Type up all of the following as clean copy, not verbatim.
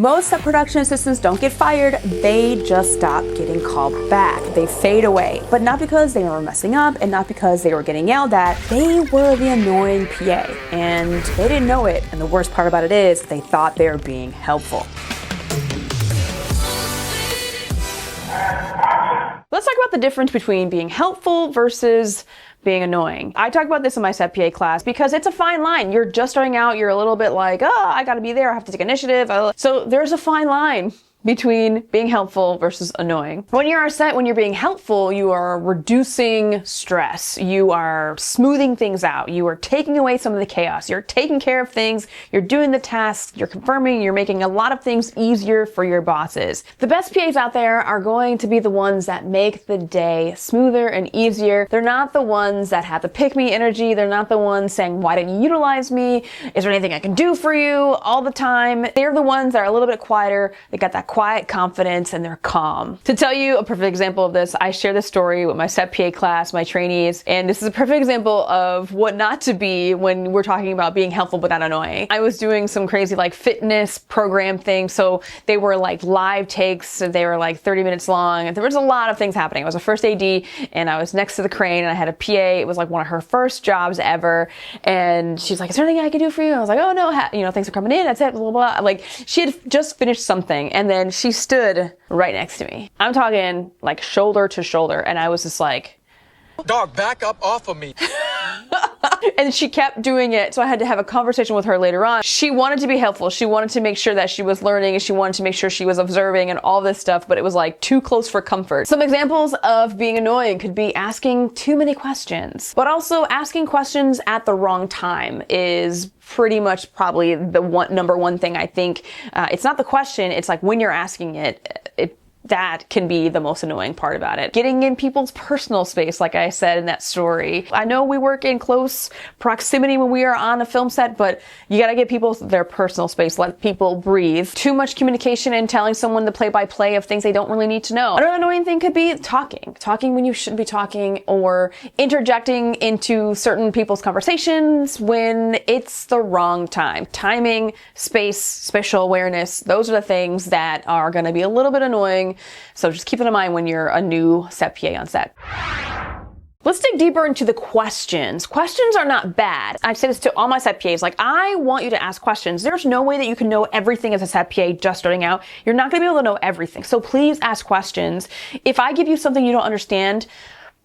Most set production assistants don't get fired, they just stop getting called back. They fade away. But not because they were messing up and not because they were getting yelled at. They were the annoying PA and they didn't know it. And the worst part about it is they thought they were being helpful. Let's talk about the difference between being helpful versus being annoying. I talk about this in my set PA class because it's a fine line. You're just starting out, you're a little bit like, oh, I gotta be there, I have to take initiative. So there's a fine line between being helpful versus annoying. When you're on set, when you're being helpful, you are reducing stress. You are smoothing things out. You are taking away some of the chaos. You're taking care of things. You're doing the tasks. You're confirming. You're making a lot of things easier for your bosses. The best PAs out there are going to be the ones that make the day smoother and easier. They're not the ones that have the pick-me energy. They're not the ones saying, why didn't you utilize me? Is there anything I can do for you all the time? They're the ones that are a little bit quieter. They got that quiet confidence and they're calm. To tell you a perfect example of this, I share this story with my set PA class, my trainees, and this is a perfect example of what not to be when we're talking about being helpful but not annoying. I was doing some crazy like fitness program thing, so they were like live takes, they were like 30 minutes long, and there was a lot of things happening. I was a first AD and I was next to the crane and I had a PA. It was like one of her first jobs ever, and she's like, is there anything I can do for you? I was like, oh no, thanks for coming in, that's it, blah, blah, blah. Like, she had just finished something and then she stood right next to me. I'm talking like shoulder to shoulder, and I was just like, dog, back up off of me. And she kept doing it, so I had to have a conversation with her later on. She wanted to be helpful. She wanted to make sure that she was learning, and she wanted to make sure she was observing and all this stuff, but it was like too close for comfort. Some examples of being annoying could be asking too many questions, but also asking questions at the wrong time is pretty much probably the number one thing I think. It's not the question, it's like when you're asking it, that can be the most annoying part about it. Getting in people's personal space, like I said in that story. I know we work in close proximity when we are on a film set, but you gotta give people their personal space, let people breathe. Too much communication and telling someone the play-by-play of things they don't really need to know. Another annoying thing could be talking when you shouldn't be talking, or interjecting into certain people's conversations when it's the wrong time. Timing, space, spatial awareness, those are the things that are gonna be a little bit annoying. So just keep that in mind when you're a new set PA on set. Let's dig deeper into the questions. Questions are not bad. I say this to all my set PAs, like, I want you to ask questions. There's no way that you can know everything as a set PA just starting out. You're not gonna be able to know everything. So please ask questions. If I give you something you don't understand,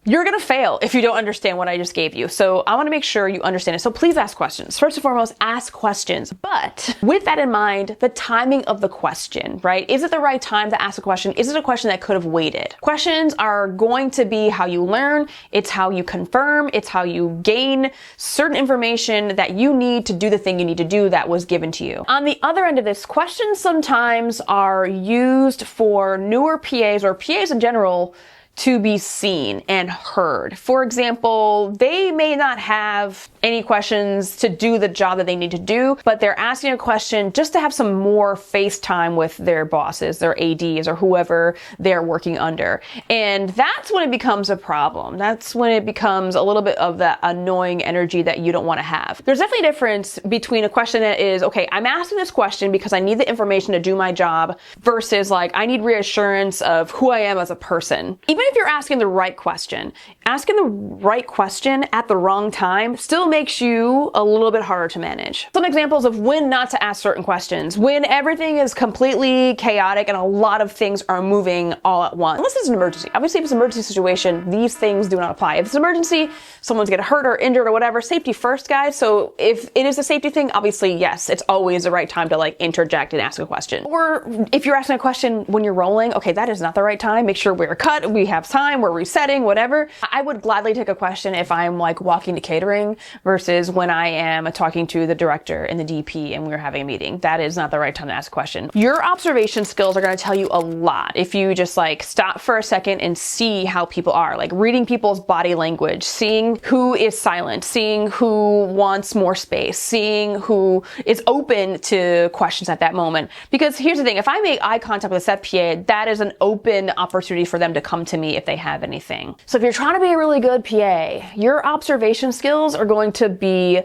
you're gonna fail if you don't understand what I just gave you. So I wanna make sure you understand it. So please ask questions. First and foremost, ask questions. But with that in mind, the timing of the question, right? Is it the right time to ask a question? Is it a question that could have waited? Questions are going to be how you learn. It's how you confirm. It's how you gain certain information that you need to do the thing you need to do that was given to you. On the other end of this, questions sometimes are used for newer PAs or PAs in general to be seen and heard. For example, they may not have any questions to do the job that they need to do, but they're asking a question just to have some more face time with their bosses, their ADs, or whoever they're working under. And that's when it becomes a problem. That's when it becomes a little bit of that annoying energy that you don't want to have. There's definitely a difference between a question that is, okay, I'm asking this question because I need the information to do my job, versus like, I need reassurance of who I am as a person. Even if you're asking the right question, asking the right question at the wrong time still makes you a little bit harder to manage. Some examples of when not to ask certain questions: when everything is completely chaotic and a lot of things are moving all at once. Unless it's an emergency. Obviously, if it's an emergency situation, these things do not apply. If it's an emergency, someone's getting hurt or injured or whatever, safety first, guys. So if it is a safety thing, obviously, yes, it's always the right time to like interject and ask a question. Or if you're asking a question when you're rolling, okay, that is not the right time. Make sure we're cut, we have time, we're resetting, whatever. I would gladly take a question if I'm like walking to catering versus when I am talking to the director and the DP and we're having a meeting. That is not the right time to ask a question. Your observation skills are going to tell you a lot if you just like stop for a second and see how people are, like reading people's body language, seeing who is silent, seeing who wants more space, seeing who is open to questions at that moment. Because here's the thing, if I make eye contact with a set PA, that is an open opportunity for them to come to me if they have anything. So if you're trying to be a really good PA, your observation skills are going to be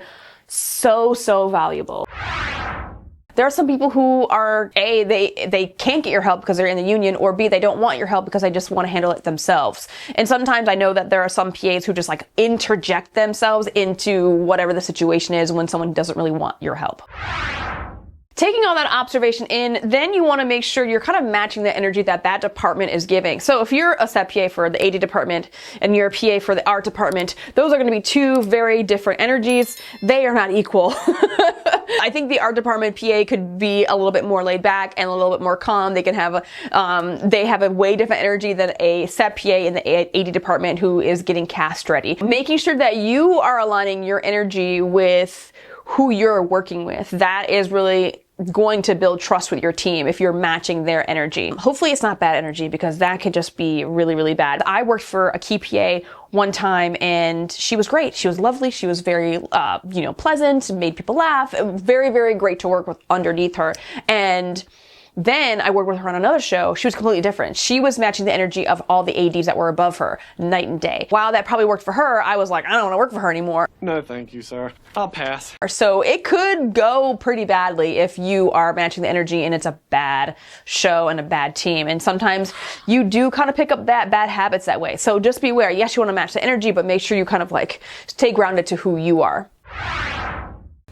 so valuable. There are some people who are A, they can't get your help because they're in the union, or B, they don't want your help because they just want to handle it themselves. And sometimes I know that there are some PAs who just like interject themselves into whatever the situation is when someone doesn't really want your help. Taking all that observation in, then you want to make sure you're kind of matching the energy that that department is giving. So if you're a SEP PA for the AD department and you're a PA for the art department, those are going to be two very different energies. They are not equal. I think the art department PA could be a little bit more laid back and a little bit more calm. They can have they have a way different energy than a SEP PA in the AD department who is getting cast ready. Making sure that you are aligning your energy with who you're working with. That is really going to build trust with your team if you're matching their energy. Hopefully it's not bad energy, because that could just be really, really bad. I worked for a key PA one time and she was great. She was lovely. She was very, pleasant, made people laugh. Very, very great to work with underneath her. And then I worked with her on another show. She was completely different. She was matching the energy of all the ADs that were above her night and day. While that probably worked for her, I was like, I don't want to work for her anymore. No, thank you, sir. I'll pass. So it could go pretty badly if you are matching the energy and it's a bad show and a bad team. And sometimes you do kind of pick up that bad habits that way. So just be aware. Yes, you want to match the energy, but make sure you kind of like stay grounded to who you are.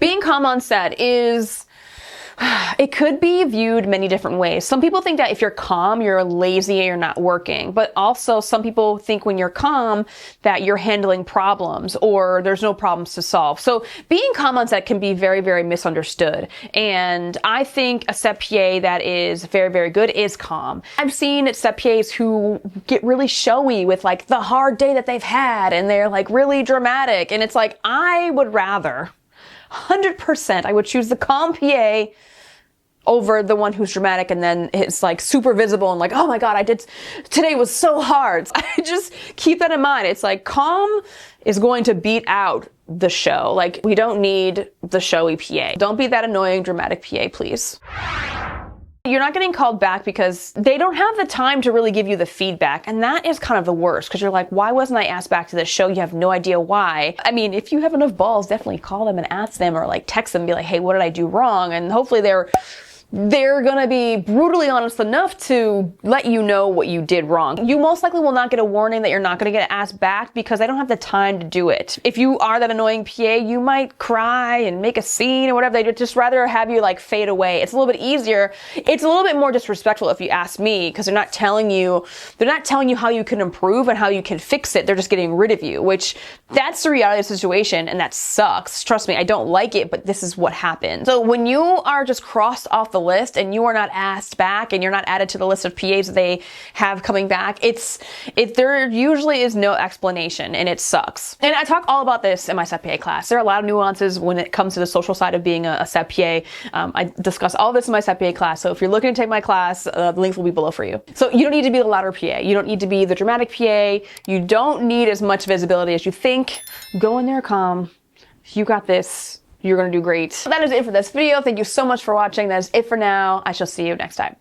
Being calm on set is... it could be viewed many different ways. Some people think that if you're calm, you're lazy and you're not working. But also some people think when you're calm that you're handling problems or there's no problems to solve. So being calm on set can be very, very misunderstood. And I think a SEP PA that is very, very good is calm. I've seen SEP PAs who get really showy with like the hard day that they've had and they're like really dramatic. And it's like, I would rather 100%, I would choose the calm PA over the one who's dramatic and then it's like super visible and like, oh my God, today was so hard. I just keep that in mind. It's like calm is going to beat out the show. Like we don't need the showy PA. Don't be that annoying dramatic PA, please. You're not getting called back because they don't have the time to really give you the feedback. And that is kind of the worst because you're like, why wasn't I asked back to this show? You have no idea why. I mean, if you have enough balls, definitely call them and ask them or like text them and be like, hey, what did I do wrong? And hopefully they're gonna be brutally honest enough to let you know what you did wrong. You most likely will not get a warning that you're not gonna get asked back because they don't have the time to do it. If you are that annoying PA, you might cry and make a scene or whatever. They'd just rather have you like fade away. It's a little bit easier. It's a little bit more disrespectful if you ask me because they're not telling you how you can improve and how you can fix it. They're just getting rid of you, which that's the reality of the situation and that sucks. Trust me, I don't like it, but this is what happened. So when you are just crossed off the list and you are not asked back and you're not added to the list of PAs that they have coming back, there usually is no explanation and it sucks. And I talk all about this in my SEP PA class. There are a lot of nuances when it comes to the social side of being a SEP PA. I discuss all this in my SEP PA class. So if you're looking to take my class, the links will be below for you. So you don't need to be the louder PA. You don't need to be the dramatic PA. You don't need as much visibility as you think. Go in there calm. You got this. You're going to do great. That is it for this video. Thank you so much for watching. That is it for now. I shall see you next time.